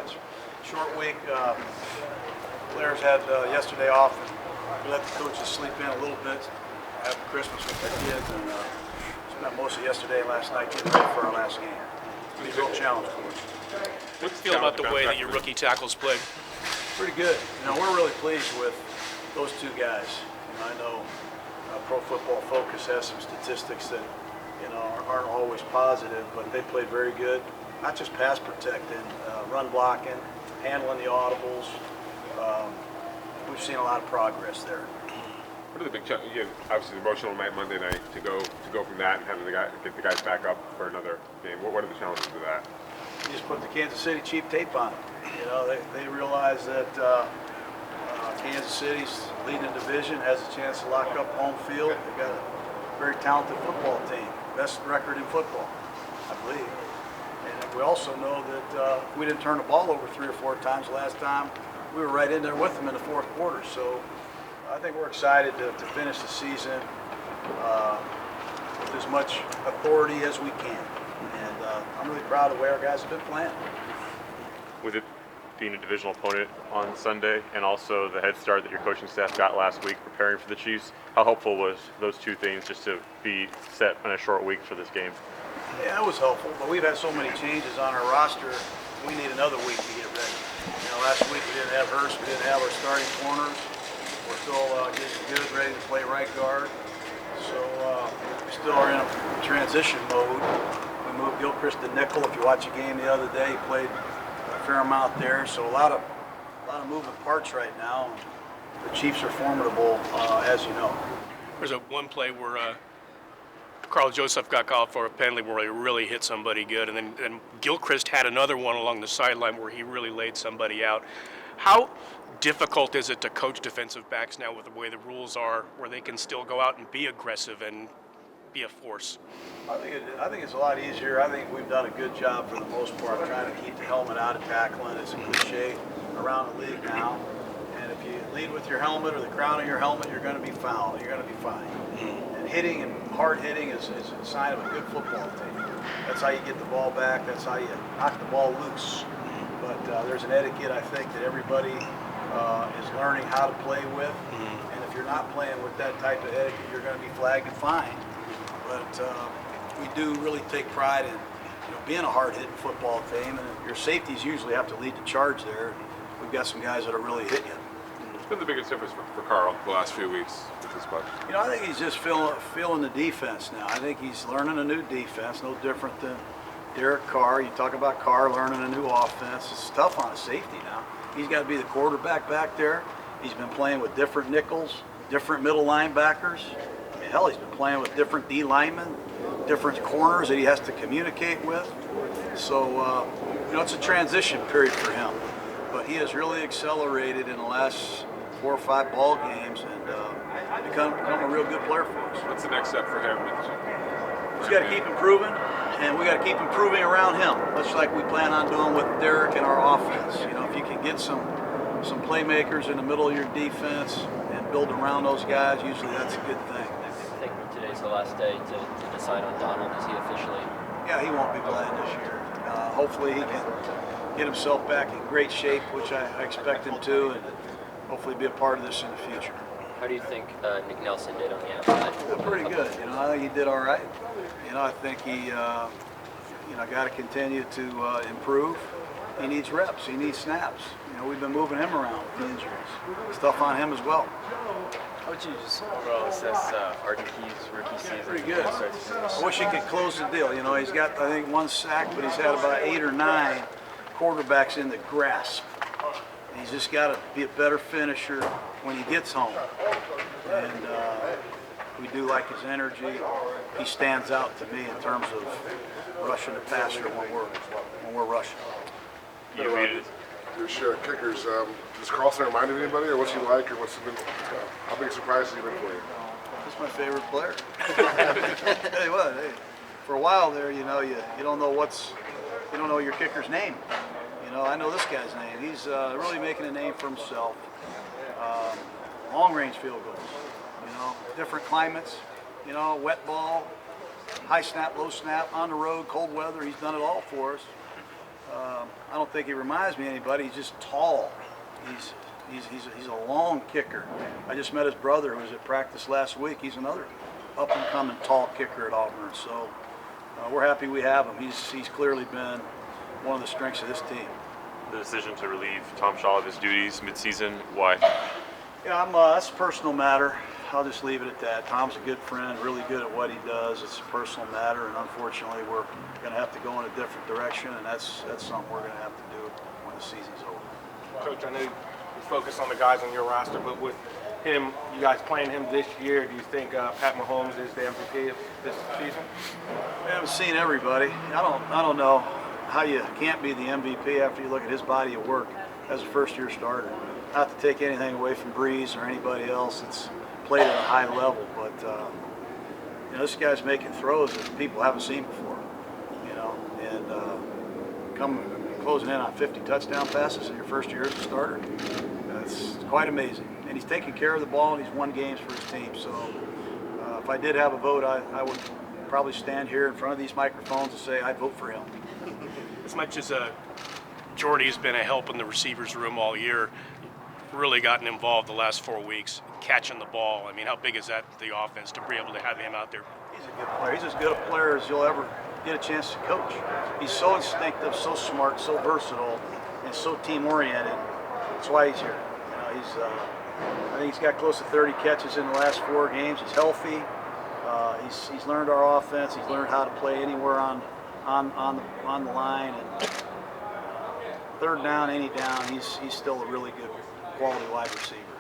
much. Short week. Players had yesterday off, and we let the coaches sleep in a little bit after Christmas with their kids, and spent most of yesterday and last night getting ready for our last game. It's a real challenge for us. What do you feel about the way that your rookie tackles played? Pretty good. We're really pleased with those two guys. I know Pro Football Focus has some statistics that aren't always positive, but they played very good. Not just pass protecting, run blocking, handling the audibles. We've seen a lot of progress there. What are the big challenges? Obviously, the emotional night Monday night to go from that and having get the guys back up for another game. What are the challenges of that? You just put the Kansas City cheap tape on it. They realize that Kansas City's leading division has a chance to lock up home field. They've got a very talented football team, best record in football, I believe. And we also know that we didn't turn the ball over 3 or 4 times last time. We were right in there with them in the fourth quarter. So I think we're excited to finish the season with as much authority as we can. And I'm really proud of the way our guys have been playing. With it being a divisional opponent on Sunday and also the head start that your coaching staff got last week preparing for the Chiefs, how helpful was those two things just to be set in a short week for this game? Yeah, it was helpful, but we've had so many changes on our roster, we need another week to get ready. Last week we didn't have Hurst, we didn't have our starting corners. We're still getting good, ready to play right guard. So we still are in a transition mode. We moved Gilchrist to nickel. If you watch a game the other day, he played a fair amount there. So a lot of moving parts right now. The Chiefs are formidable, as you know. There's one play where Karl Joseph got called for a penalty where he really hit somebody good, and then Gilchrist had another one along the sideline where he really laid somebody out. How difficult is it to coach defensive backs now with the way the rules are, where they can still go out and be aggressive and be a force? I think it's a lot easier. I think we've done a good job for the most part trying to keep the helmet out of tackling. It's a cliche around the league now. And if you lead with your helmet or the crown of your helmet, you're going to be fouled. You're going to be fined. And hitting and hard hitting is a sign of a good football team. That's how you get the ball back. That's how you knock the ball loose. But there's an etiquette, I think, that everybody is learning how to play with. And if you're not playing with that type of etiquette, you're going to be flagged and fined. But we do really take pride in being a hard-hitting football team, and your safeties usually have to lead the charge there. We've got some guys that are really hitting you. What's been the biggest difference for Karl the last few weeks with this bunch? I think he's just feeling the defense now. I think he's learning a new defense, no different than Derek Carr. You talk about Carr learning a new offense. It's tough on a safety now. He's got to be the quarterback back there. He's been playing with different nickels, different middle linebackers. Hell, he's been playing with different D linemen, different corners that he has to communicate with. So, it's a transition period for him. But he has really accelerated in the last 4 or 5 ball games and become a real good player for us. What's the next step for him? He's got to keep improving, and we got to keep improving around him, much like we plan on doing with Derek and our offense. If you can get some playmakers in the middle of your defense and build around those guys, usually that's a good thing. I think today's the last day to decide on Donald. Is he officially? Yeah, he won't be playing this year. Hopefully he can get himself back in great shape, which I expect him to, and hopefully be a part of this in the future. How do you think Nick Nelson did on the outside? Pretty good. I think he did all right. I think he, got to continue to improve. He needs reps. He needs snaps. We've been moving him around with the injuries. It's tough on him as well. How would you just overall assess Arden Key's rookie season? Pretty good. I wish he could close the deal. He's got, I think, 1 sack, but he's had about 8 or 9 quarterbacks in the grasp. He's just got to be a better finisher when he gets home. And we do like his energy. He stands out to me in terms of rushing the passer when we're rushing. You made Your share of kickers. Does Carlson remind you of anybody, or what's he like, or how big a surprise has he been for you? He's my favorite player. Tell you what, for a while there, you don't know your kicker's name. I know this guy's name. He's really making a name for himself. Long-range field goals. Different climates. Wet ball, high snap, low snap, on the road, cold weather. He's done it all for us. I don't think he reminds me of anybody. He's just tall. He's a long kicker. I just met his brother who was at practice last week. He's another up-and-coming tall kicker at Auburn. So we're happy we have him. He's clearly been one of the strengths of this team. The decision to relieve Tom Shaw of his duties midseason, why? Yeah, that's a personal matter. I'll just leave it at that. Tom's a good friend, really good at what he does. It's a personal matter, and unfortunately, we're going to have to go in a different direction, and that's something we're going to have to do when the season's over. Coach, I know you focus on the guys on your roster, but with him, you guys playing him this year, do you think Pat Mahomes is the MVP of this season? We haven't seen everybody. I don't know how you can't be the MVP after you look at his body of work as a first-year starter. Not to take anything away from Breeze or anybody else that's played at a high level, but this guy's making throws that people haven't seen before. And closing in on 50 touchdown passes in your first year as a starter. That's quite amazing. And he's taking care of the ball, and he's won games for his team. So if I did have a vote, I would probably stand here in front of these microphones and say I'd vote for him. As much as Jordy's been a help in the receivers room all year, really gotten involved the last 4 weeks, catching the ball. I mean, how big is that to the offense to be able to have him out there? He's a good player. He's as good a player as you'll ever get a chance to coach. He's so instinctive, so smart, so versatile, and so team-oriented. That's why he's here. I think he's got close to 30 catches in the last 4 games. He's healthy. He's learned our offense. He's learned how to play anywhere on the line. And third down, any down, he's still a really good quality wide receiver.